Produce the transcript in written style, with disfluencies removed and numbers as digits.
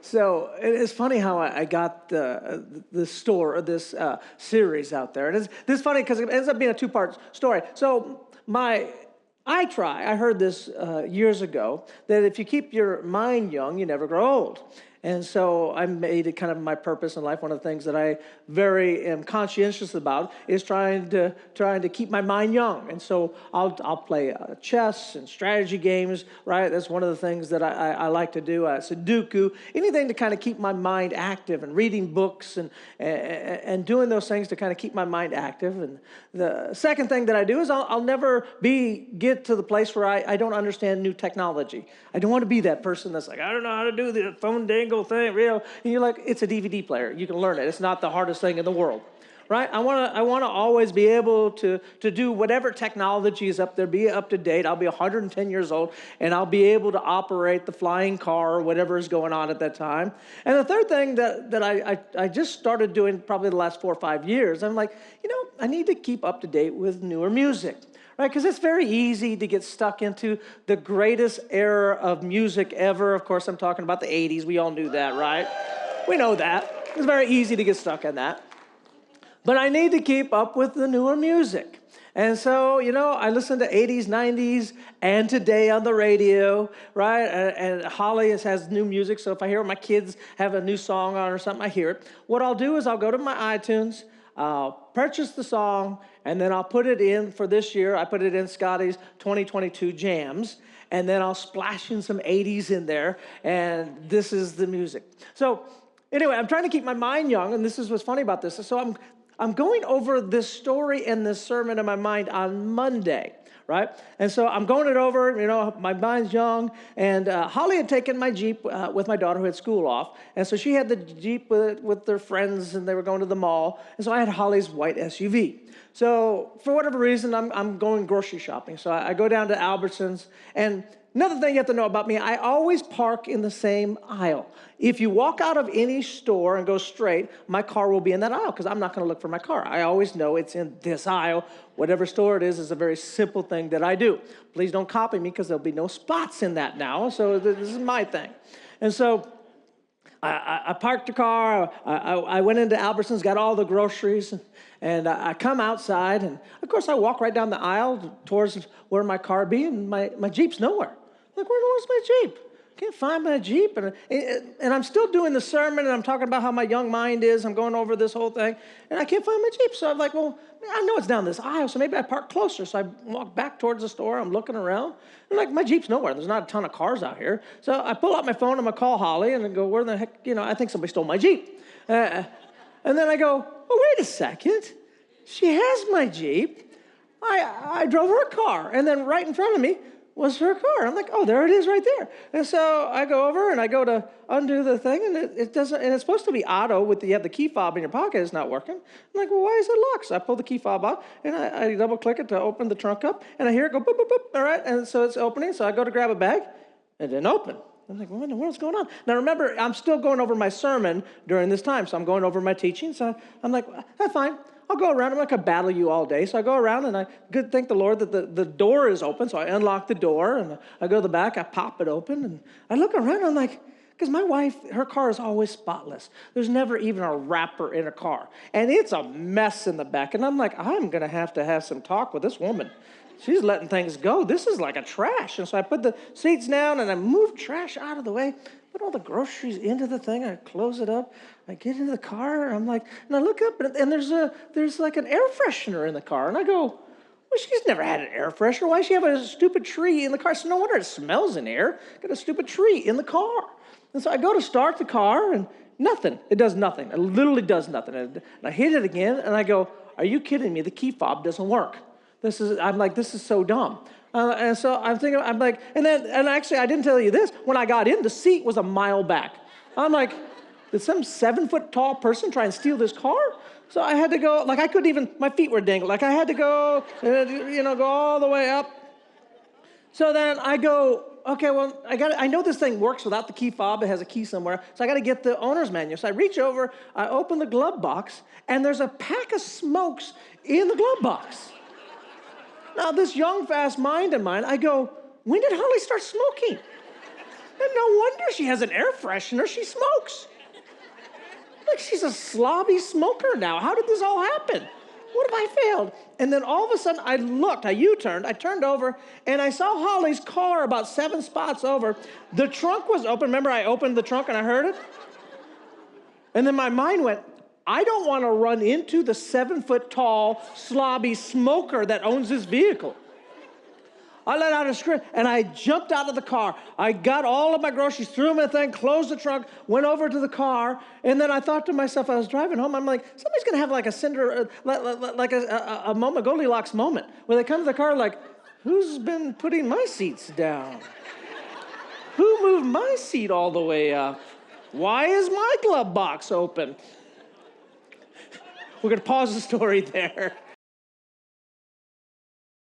So it's funny how I got the store or this series out there. And it's funny because it ends up being a two-part story. So I heard this years ago, that if you keep your mind young, you never grow old. And so I made it kind of my purpose in life. One of the things that I very am conscientious about is trying to keep my mind young. And so I'll play chess and strategy games, right? That's one of the things that I like to do. Sudoku, anything to kind of keep my mind active, and reading books and doing those things to kind of keep my mind active. And the second thing that I do is I'll never get to the place where I don't understand new technology. I don't want to be that person that's like, I don't know how to do the phone dangle thing, real. And you're like, it's a DVD player. You can learn it. It's not the hardest thing in the world, right? I want to always be able to do whatever technology is up there, be up to date. I'll be 110 years old, and I'll be able to operate the flying car or whatever is going on at that time. And the third thing that I just started doing probably the last 4 or 5 years, I'm like, I need to keep up to date with newer music. Right, because it's very easy to get stuck into the greatest era of music ever. Of course, I'm talking about the 80s. We all knew that, right? We know that. It's very easy to get stuck in that. But I need to keep up with the newer music. And so, I listen to 80s, 90s, and today on the radio, right? And Holly has new music, so if I hear my kids have a new song on or something, I hear it. What I'll do is I'll go to my iTunes, I'll purchase the song, and then I'll put it in for this year. I put it in Scotty's 2022 Jams, and then I'll splash in some 80s in there, and this is the music. So anyway, I'm trying to keep my mind young, and this is what's funny about this. So I'm going over this story and this sermon in my mind on Monday, right? And so I'm going it over, my mind's young. And Holly had taken my Jeep with my daughter who had school off. And so she had the Jeep with their friends, and they were going to the mall. And so I had Holly's white SUV. So for whatever reason, I'm going grocery shopping. So I go down to Albertsons. And another thing you have to know about me, I always park in the same aisle. If you walk out of any store and go straight, my car will be in that aisle because I'm not going to look for my car. I always know it's in this aisle. Whatever store it is a very simple thing that I do. Please don't copy me because there'll be no spots in that now. So this is my thing. And so I parked the car. I went into Albertsons, got all the groceries, and I come outside. And, of course, I walk right down the aisle towards where my car be, and my Jeep's nowhere. I'm like, where's my Jeep? Can't find my Jeep. And I'm still doing the sermon, and I'm talking about how my young mind is. I'm going over this whole thing, and I can't find my Jeep. So I'm like, well, I know it's down this aisle, so maybe I park closer. So I walk back towards the store. I'm looking around. I'm like, my Jeep's nowhere. There's not a ton of cars out here. So I pull out my phone. I'm going to call Holly, and I go, where the heck, I think somebody stole my Jeep. And then I go, oh, wait a second. She has my Jeep. I drove her car. And then right in front of me was her car. I'm like, oh, there it is right there. And so I go over and I go to undo the thing, and it doesn't, and it's supposed to be auto you have the key fob in your pocket. It's not working. I'm like, well, why is it locked? So I pull the key fob out, and I double click it to open the trunk up, and I hear it go boop, boop, boop. All right, and so it's opening. So I go to grab a bag, and it didn't open. I'm like, what's going on? Now, remember, I'm still going over my sermon during this time, so I'm going over my teaching. So I'm like, that's fine. I'll go around. I'm not going to battle you all day. So I go around, and I thank the Lord that the door is open. So I unlock the door, and I go to the back. I pop it open, and I look around. And I'm like, because my wife, her car is always spotless. There's never even a wrapper in a car. And it's a mess in the back. And I'm like, I'm going to have some talk with this woman. She's letting things go. This is like a trash. And so I put the seats down, and I move trash out of the way, put all the groceries into the thing. I close it up. I get into the car. I'm like, and I look up, and there's like an air freshener in the car. And I go, well, she's never had an air freshener. Why does she have a stupid tree in the car? So no wonder it smells in air. Got a stupid tree in the car. And so I go to start the car, and nothing. It does nothing. It literally does nothing. And I hit it again, and I go, are you kidding me? The key fob doesn't work. I'm like, this is so dumb. And so I'm thinking, and actually, I didn't tell you this. When I got in, the seat was a mile back. I'm like, did some 7-foot-tall person try and steal this car? So I had to go, I couldn't even, my feet were dangled. I had to go, go all the way up. So then I go, okay, well, I know this thing works without the key fob. It has a key somewhere. So I got to get the owner's manual. So I reach over, I open the glove box, and there's a pack of smokes in the glove box. Now, this young, fast mind of mine, I go, when did Holly start smoking? And no wonder she has an air freshener. She smokes. Like, she's a slobby smoker now. How did this all happen? What have I failed? And then all of a sudden, I looked, I U-turned, I turned over, and I saw Holly's car about 7 spots over. The trunk was open. Remember, I opened the trunk and I heard it? And then my mind went, I don't want to run into the 7-foot-tall, slobby smoker that owns this vehicle. I let out a scream, and I jumped out of the car. I got all of my groceries, threw them in the thing, closed the trunk, went over to the car, and then I thought to myself, I was driving home, I'm like, somebody's going to have like a moment, Goldilocks moment, where they come to the car like, who's been putting my seats down? Who moved my seat all the way up? Why is my glove box open? We're going to pause the story there.